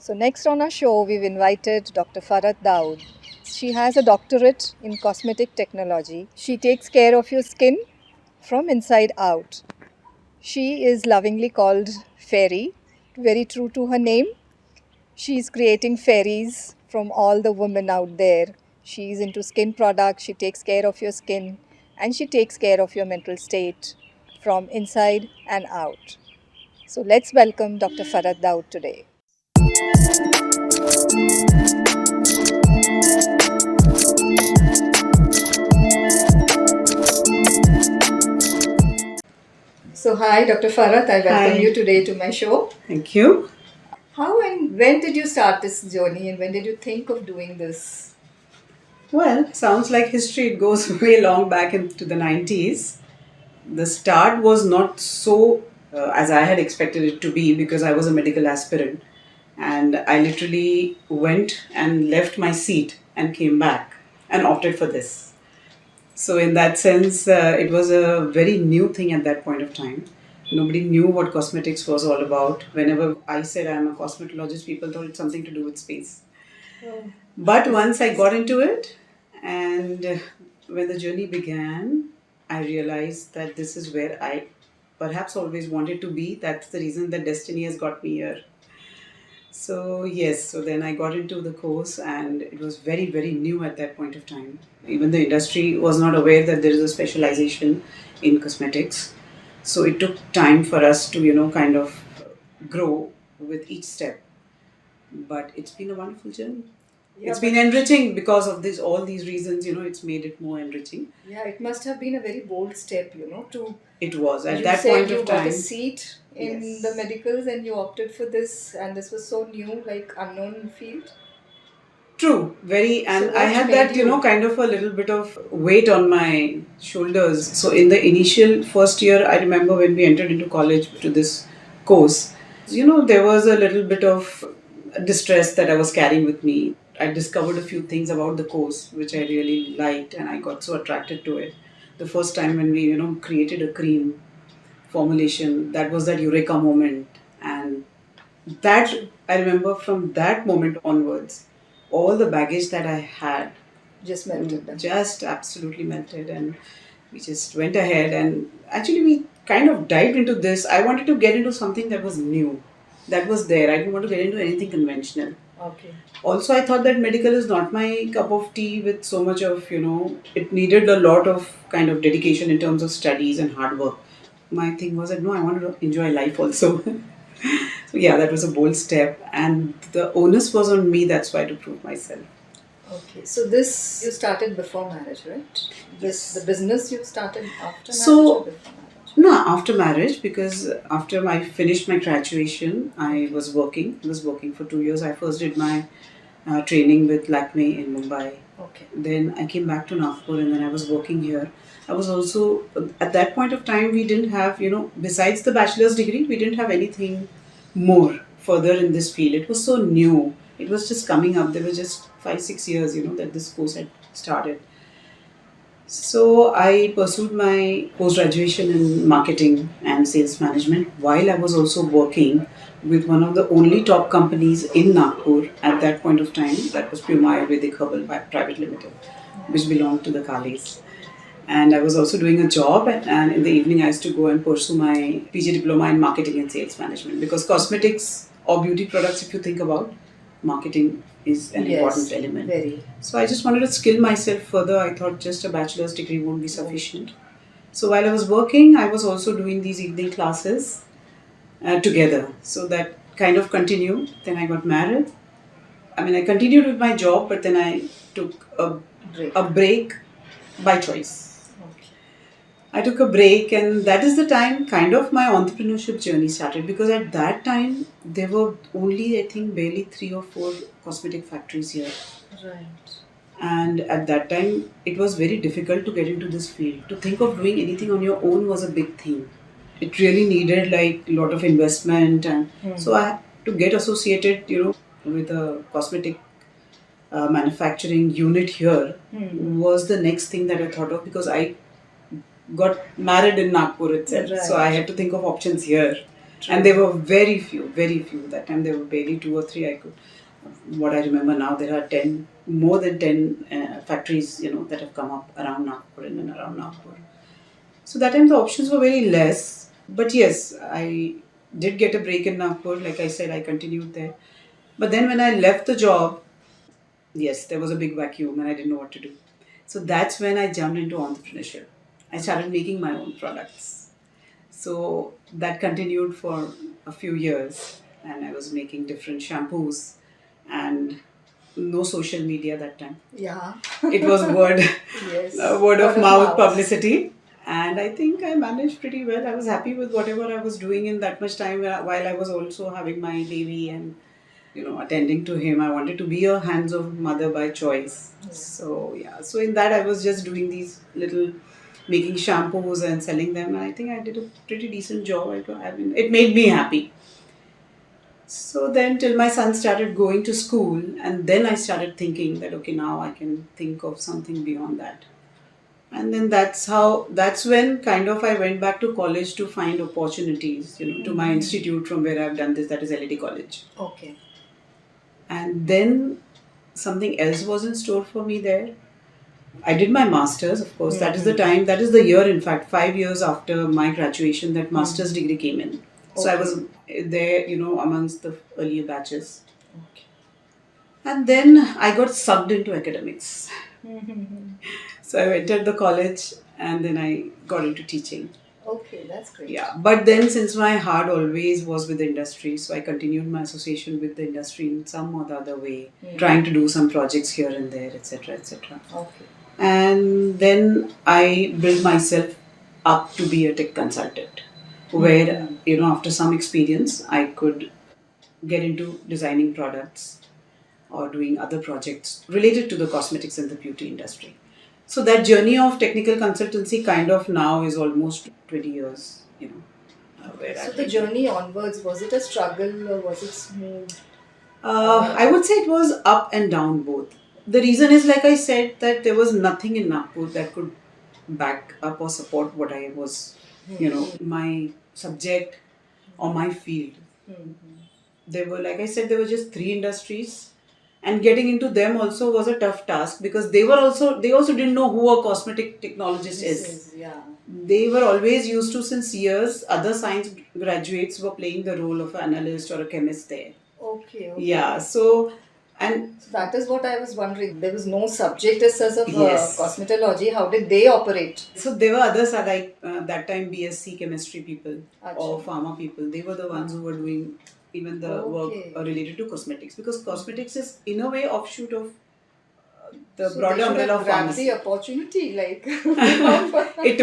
So, next on our show, we've invited Dr. Farhat Daud. She has a doctorate in cosmetic technology. She takes care of your skin from inside out. She is lovingly called Fairy, very true to her name. She's creating fairies from all the women out there. She's into skin products, she takes care of your skin, and she takes care of your mental state from inside and out. So let's welcome Dr. Farhat Daud today. So, hi, Dr. Farhat. I welcome Hi. you today to my show. Thank you. How and when did you start this journey, and when did you think of doing this? Well, sounds like history. It goes way long back into the 90s. The start was not so as I had expected it to be because I was a medical aspirant. And I literally went and left my seat and came back and opted for this. So, in that sense, it was a very new thing at that point of time. Nobody knew what cosmetics was all about. Whenever I said I'm a cosmetologist, people thought it's something to do with space. Oh, But once I got into it, and when the journey began, I realized that this is where I perhaps always wanted to be. That's the reason that destiny has got me here. So, yes, so then I got into the course, and it was very, very new at that point of time. Even the industry was not aware that there is a specialization in cosmetics. So, it took time for us to, kind of grow with each step. But it's been a wonderful journey. yeah, It's been enriching because of this, all these reasons, it's made it more enriching. yeah, it must have been a very bold step, to It was at you that said point you of got time. a seat in Yes. the medicals and you opted for this, and this was so new, like unknown field. True, very, and So I what had made that, you? kind of a little bit of weight on my shoulders. So, in the initial first year, I remember when we entered into college to this course, there was a little bit of distress that I was carrying with me. I discovered a few things about the course which I really liked, and I got so attracted to it. The first time when we, created a cream formulation, that was that eureka moment, and that I remember from that moment onwards, all the baggage that I had Just melted them. just absolutely melted, and we just went ahead and actually we kind of dived into this. I wanted to get into something that was new, that was there. I didn't want to get into anything conventional. Okay. Also, I thought that medical is not my cup of tea with so much of, it needed a lot of kind of dedication in terms of studies and hard work. My thing was that no, I wanted to enjoy life also. So yeah, that was a bold step, and the onus was on me. That's why to prove myself. Okay. So this you started before marriage, right? This the business you started after marriage So or before marriage? no, after marriage, because after I finished my graduation, I was working. I was working for 2 years. I first did my training with Lakme in Mumbai. Okay. Then I came back to Nagpur, and then I was working here. I was also at that point of time we didn't have, besides the bachelor's degree, we didn't have anything more further in this field. It was so new. It was just coming up. There were just 5-6 years, that this course had started. So I pursued my post graduation in marketing and sales management while I was also working with one of the only top companies in Nagpur at that point of time. That was Puma Ayurvedic Herbal Private Limited, which belonged to the Kalis. And I was also doing a job, and in the evening I used to go and pursue my PG diploma in marketing and sales management, because cosmetics or beauty products, if you think about, marketing is an important element. Very. So I just wanted to skill myself further. I thought just a bachelor's degree won't be sufficient. So while I was working, I was also doing these evening classes together. So that kind of continued. Then I got married. I mean, I continued with my job, but then I took a break by choice. Okay. I took a break, and that is the time kind of my entrepreneurship journey started, because at that time there were only, I think, barely 3 or 4 cosmetic factories here. Right. And at that time, it was very difficult to get into this field. To think of doing anything on your own was a big thing. It really needed like a lot of investment, and so I had to get associated, with a cosmetic manufacturing unit here was the next thing that I thought of, because I got married in Nagpur itself. Right. So I had to think of options here. And there were very few, very few. That time there were barely two or three. What I remember now, there are 10, more than 10 factories, that have come up around Nagpur and then around Nagpur. So that time the options were very less. But yes, I did get a break in Nagpur. Like I said, I continued there. But then when I left the job, yes, there was a big vacuum and I didn't know what to do. So that's when I jumped into entrepreneurship. I started making my own products. So that continued for a few years and I was making different shampoos and no social media that time. Yeah. It was word, Yes. word of mouth publicity. And I think I managed pretty well. I was happy with whatever I was doing in that much time while I was also having my baby and attending to him. I wanted to be a hands-on mother by choice. So yeah, so in that I was just doing these little, making shampoos and selling them. And I think I did a pretty decent job. I mean, it made me happy. So then till my son started going to school, and then I started thinking that okay, now I can think of something beyond that. And then that's when kind of I went back to college to find opportunities, to my institute from where I've done this, that is LED College. Okay. And then something else was in store for me there. I did my master's, of course. That is the time, that is the year, in fact, 5 years after my graduation, that master's degree came in. So I was there, amongst the earlier batches. Okay. And then I got sucked into academics. So I entered the college and then I got into teaching. Okay, that's great. Yeah, but then since my heart always was with the industry, so I continued my association with the industry in some or the other way, trying to do some projects here and there, etc., etc. Okay. And then I built myself up to be a tech consultant, where after some experience, I could get into designing products or doing other projects related to the cosmetics and the beauty industry. So that journey of technical consultancy kind of now is almost 20 years, where So the journey onwards, was it a struggle or was it smooth? I would say it was up and down both. The reason is, like I said, that there was nothing in Nagpur that could back up or support what I was, my subject or my field. There were, like I said, there were just 3 industries. And getting into them also was a tough task because they also didn't know who a cosmetic technologist is. Yeah. They were always used to, since years, other science graduates were playing the role of an analyst or a chemist there. Okay. Yeah, so that is what I was wondering. There was no subject as such of Yes. cosmetology. How did they operate? So there were others like that time BSc chemistry people Achha. or pharma people. They were the ones who were doing even the work related to cosmetics, because cosmetics is in a way offshoot of the broader umbrella of pharmacy. The opportunity, like It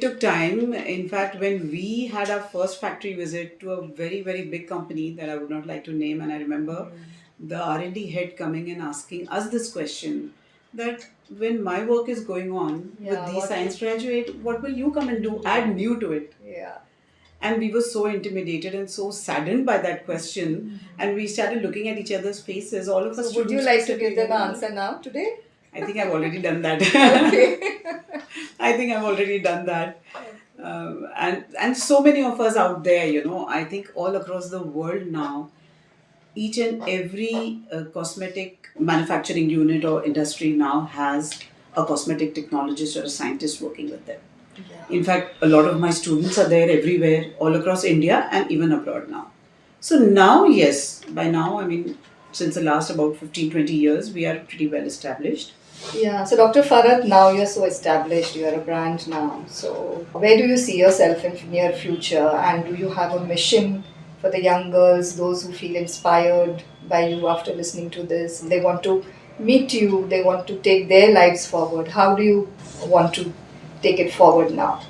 took time. In fact, when we had our first factory visit to a very, very big company that I would not like to name, and I remember the R&D head coming and asking us this question, that when my work is going on with these science graduate, what will you come and do? Add new to it. Yeah. And we were so intimidated and so saddened by that question. And we started looking at each other's faces. All of us. Would you like to give them an answer now, today? I think I've already done that. Okay. I think I've already done that. And so many of us out there, I think all across the world now, each and every cosmetic manufacturing unit or industry now has a cosmetic technologist or a scientist working with them. In fact, a lot of my students are there everywhere, all across India and even abroad now. So now, yes, by now, I mean, since the last about 15-20 years, we are pretty well established. Yeah, so Dr. Farhat, now you're so established, you are a brand now. So where do you see yourself in near future, and do you have a mission for the young girls, those who feel inspired by you after listening to this? They want to meet you, they want to take their lives forward. How do you want to take it forward now?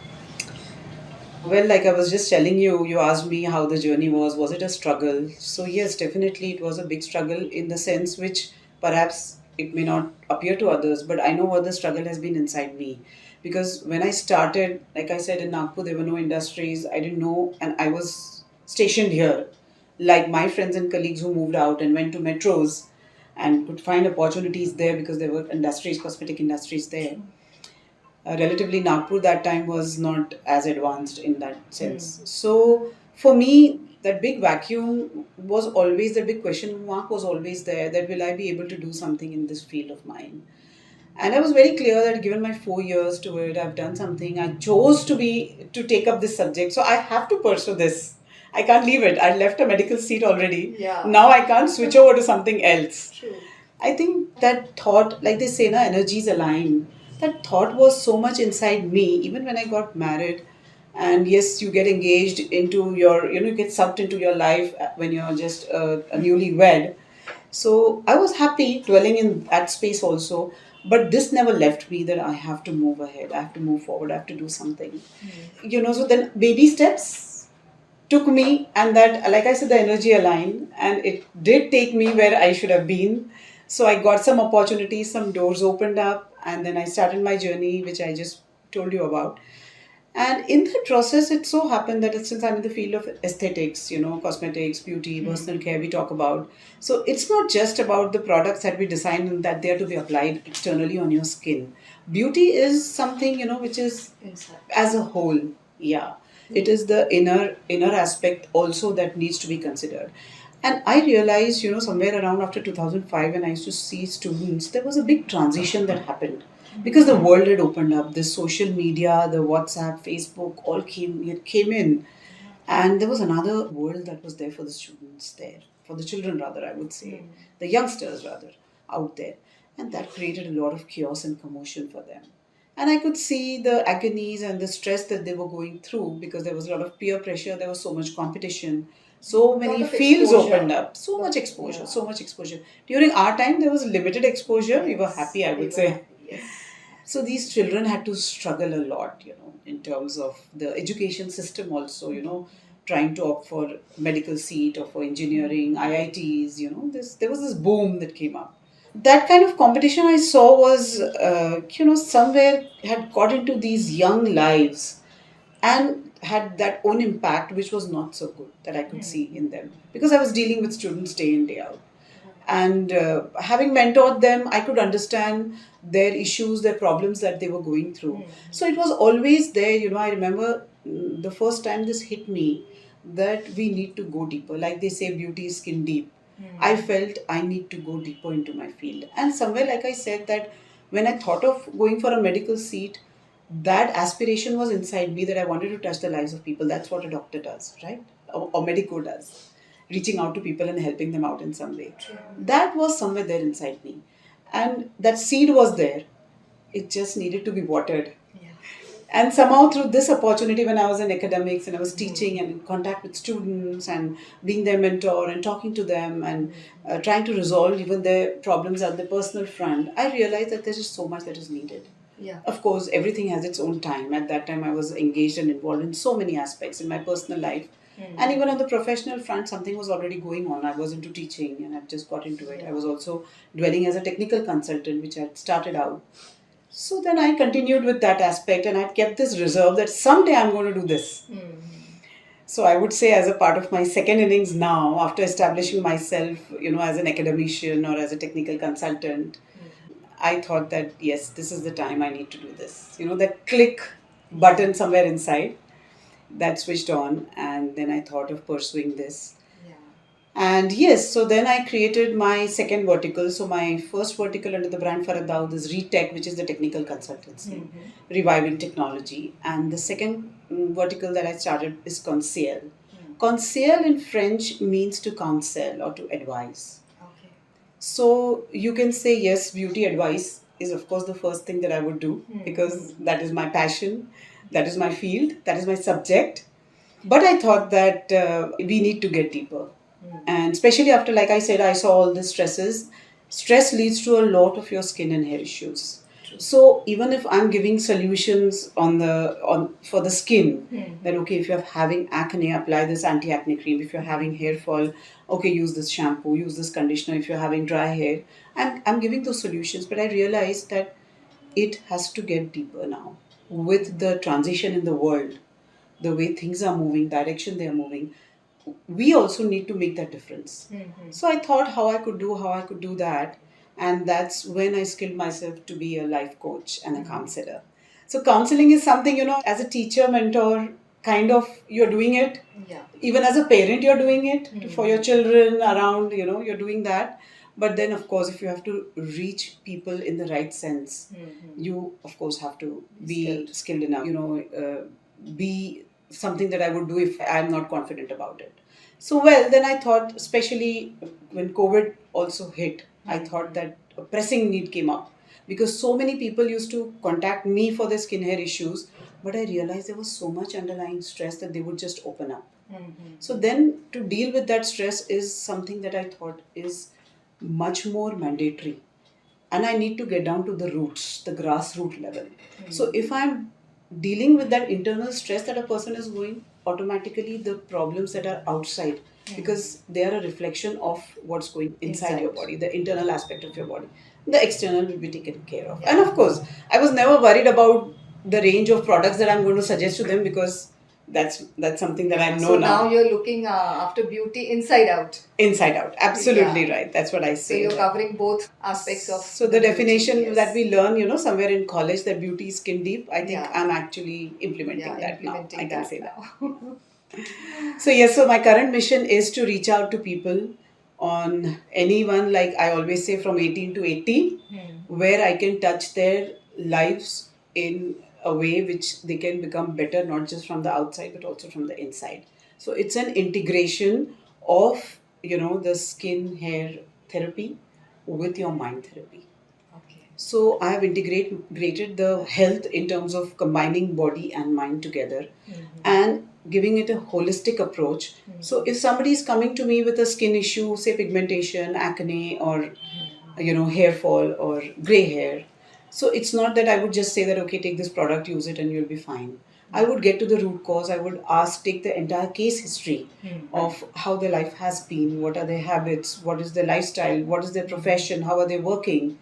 Well, like I was just telling you, you asked me how the journey was it a struggle? So yes, definitely it was a big struggle, in the sense which perhaps it may not appear to others, but I know what the struggle has been inside me. Because when I started, like I said, in Nagpur, there were no industries, I didn't know, and I was stationed here. Like my friends and colleagues who moved out and went to metros and could find opportunities there because there were industries, cosmetic industries there. Relatively, Nagpur that time was not as advanced in that sense. So For me, that big vacuum was always, the big question mark was always there, that will I be able to do something in this field of mine? And I was very clear that given my 4 years to it, I've done something. I chose to take up this subject, so I have to pursue this. I can't leave it. I left a medical seat already. Yeah. Now I can't switch over to something else. True. I think that thought, like they say, na, energies align. That thought was so much inside me, even when I got married. And yes, you get engaged into your, you get sucked into your life when you're just a newlywed. So I was happy dwelling in that space also. But this never left me that I have to move ahead, I have to move forward, I have to do something. So then baby steps took me, and that, like I said, the energy aligned, and it did take me where I should have been. So I got some opportunities, some doors opened up, and then I started my journey, which I just told you about. And in that process, it so happened that since I'm in the field of aesthetics, cosmetics, beauty, personal care, we talk about. So it's not just about the products that we design and that they are to be applied externally on your skin. Beauty is something, which is Inside. as a whole. Yeah. It is the inner aspect also that needs to be considered. And I realized, somewhere around after 2005, when I used to see students, there was a big transition that happened because the world had opened up. The social media, the WhatsApp, Facebook, all came in, and there was another world that was there for the students there, for the children rather, I would say, the youngsters rather, out there, and that created a lot of chaos and commotion for them. And I could see the agonies and the stress that they were going through because there was a lot of peer pressure, there was so much competition, so many of fields exposure. opened up, so much exposure, so much exposure. During our time, there was limited exposure. We were happy, I would say. Yes. So these children had to struggle a lot, in terms of the education system also, trying to opt for medical seat or for engineering, IITs, there was this boom that came up. That kind of competition I saw was, somewhere had got into these young lives and had that own impact, which was not so good that I could see in them because I was dealing with students day in, day out. And having mentored them, I could understand their issues, their problems that they were going through. So it was always there. I remember the first time this hit me that we need to go deeper. Like they say, beauty is skin deep. I felt I need to go deeper into my field. And somewhere, like I said, that when I thought of going for a medical seat, that aspiration was inside me that I wanted to touch the lives of people. That's what a doctor does, right? Or medico does, reaching out to people and helping them out in some way. That was somewhere there inside me. And that seed was there. It just needed to be watered. And somehow through this opportunity, when I was in academics and I was teaching and in contact with students and being their mentor and talking to them and trying to resolve even their problems on the personal front, I realized that there's just so much that is needed. Yeah. Of course, everything has its own time. At that time, I was engaged and involved in so many aspects in my personal life. And even on the professional front, something was already going on. I was into teaching and I've just got into it. I was also dwelling as a technical consultant, which I had started out. So then I continued with that aspect and I kept this reserve that someday I'm going to do this. So I would say, as a part of my second innings now, after establishing myself, as an academician or as a technical consultant, I thought that yes, this is the time I need to do this. That click button somewhere inside that switched on, and then I thought of pursuing this. And yes, so then I created my second vertical. So my first vertical under the brand Farhat Daud is Retech, which is the technical consultancy, reviving technology. And the second vertical that I started is Conseil. Conseil in French means to counsel or to advise. So you can say yes, beauty advice is of course the first thing that I would do because that is my passion, that is my field, that is my subject. But I thought that we need to get deeper. And especially after, like I said, I saw all the stresses. Stress leads to a lot of your skin and hair issues. So even if I'm giving solutions for the skin, that okay, if you're having acne, apply this anti-acne cream. If you're having hair fall, okay, use this shampoo, use this conditioner. If you're having dry hair, I'm giving those solutions. But I realized that it has to get deeper now with the transition in the world, the way things are moving, direction they are moving. We also need to make that difference. So I thought how I could do that. And that's when I skilled myself to be a life coach and a counselor. So counseling is something, as a teacher, mentor, kind of you're doing it. Yeah. Even as a parent, you're doing it for your children around, you're doing that. But then, of course, if you have to reach people in the right sense, you, of course, have to be skilled enough, be something that I would do if I'm not confident about it. So, well, then I thought, especially when COVID also hit, I thought that a pressing need came up because so many people used to contact me for their skin hair issues, but I realized there was so much underlying stress that they would just open up. So then to deal with that stress is something that I thought is much more mandatory. And I need to get down to the roots, the grassroots level. So if I'm dealing with that internal stress that a person is going, automatically the problems that are outside, because they are a reflection of what's going inside your body, the internal aspect of your body. The external will be taken care of. And of course, I was never worried about the range of products that I'm going to suggest to them because that's something that I know So now. now you're looking after beauty inside out. Inside out, absolutely Yeah. right. That's what I So say. you're covering both aspects of. So the definition beauty, that yes. we learn, somewhere in college, that beauty is skin deep. I think Yeah. I'm actually implementing Yeah, that implementing now. I can that say that. now. So yes, so my current mission is to reach out to people on anyone, like I always say, from 18 to 80, where I can touch their lives in a way which they can become better, not just from the outside, but also from the inside. So it's an integration of, the skin hair therapy with your mind therapy. So I have integrated the health in terms of combining body and mind together and giving it a holistic approach. So if somebody is coming to me with a skin issue, say pigmentation, acne, or hair fall or gray hair, so it's not that I would just say that okay, take this product, use it, and you'll be fine. I would get to the root cause. I would take the entire case history of how their life has been, what are their habits, what is their lifestyle, what is their profession, how are they working,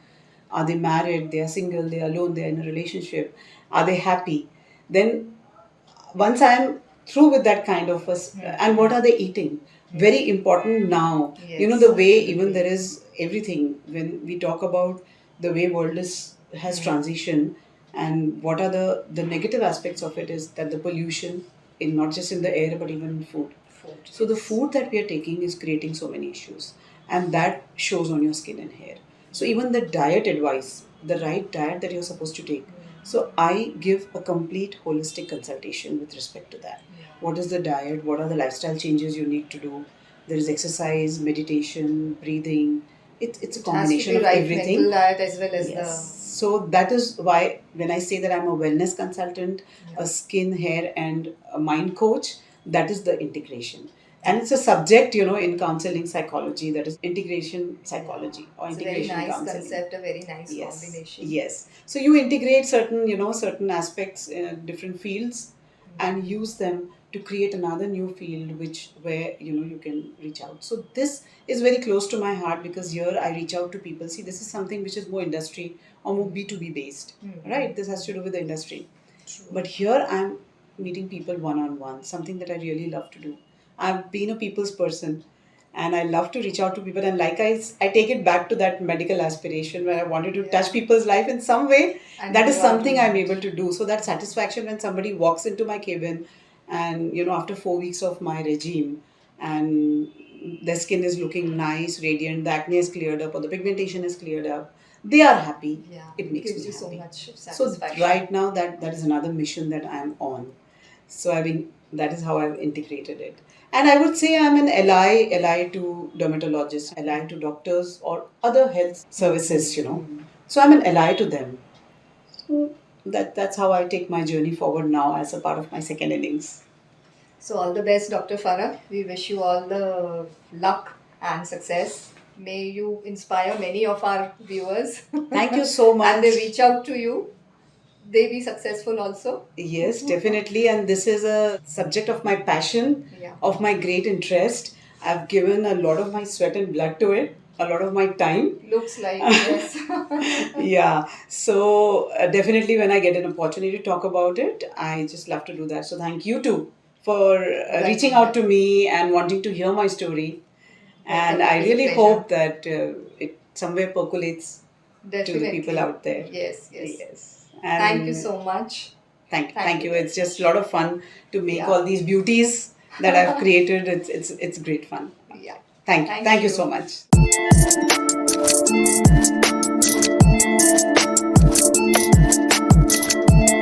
are they married, they are single, they are alone, they are in a relationship, are they happy? Then once I'm through with that kind of and what are they eating? Very important now. Yes, The way absolutely. even there is everything when we talk about the way world has transitioned, and what are the negative aspects of it is that the pollution in not just in the air but even in food. So the food that we are taking is creating so many issues, and that shows on your skin and hair. So even the diet advice, the right diet that you're supposed to take. So I give a complete holistic consultation with respect to that. What is the diet? What are the lifestyle changes you need to do? There is exercise, meditation, breathing. It's a combination of everything. Mental diet as well as Yes. So that is why when I say that I'm a wellness consultant, a skin, hair, and a mind coach, that is the integration. And it's a subject, in counseling psychology, that is integration psychology or It's a very integration nice counseling. concept, a very nice combination. Yes. So you integrate certain aspects in different fields and use them to create another new field where you can reach out. So this is very close to my heart because here I reach out to people. See, this is something which is more industry or more B2B based, right? This has to do with the industry. But here I'm meeting people one on one, something that I really love to do. I've been a people's person and I love to reach out to people. And like I take it back to that medical aspiration where I wanted to touch people's life in some way. And that is something I'm able to do. So that satisfaction when somebody walks into my cabin and, after 4 weeks of my regime and their skin is looking nice, radiant, the acne is cleared up or the pigmentation is cleared up, they are happy. Yeah, it makes gives me you happy. so much So satisfaction. right now that is another mission that I'm on. So that is how I've integrated it. And I would say I'm an ally to dermatologists, ally to doctors or other health services. So I'm an ally to them. So that's how I take my journey forward now as a part of my second innings. So all the best, Dr. Farah. We wish you all the luck and success. May you inspire many of our viewers. Thank you so much. And they reach out to you. They be successful also. Yes, definitely. And this is a subject of my passion, of my great interest. I've given a lot of my sweat and blood to it, a lot of my time. Looks like, yes. Yeah. So definitely when I get an opportunity to talk about it, I just love to do that. So thank you too for reaching out to me and wanting to hear my story. And I really hope that it somewhere percolates to the people out there. Yes, yes. And thank you so much. Thank you. It's just a lot of fun to make Yeah. all these beauties that I've created. It's great fun. Yeah. Thank you so much.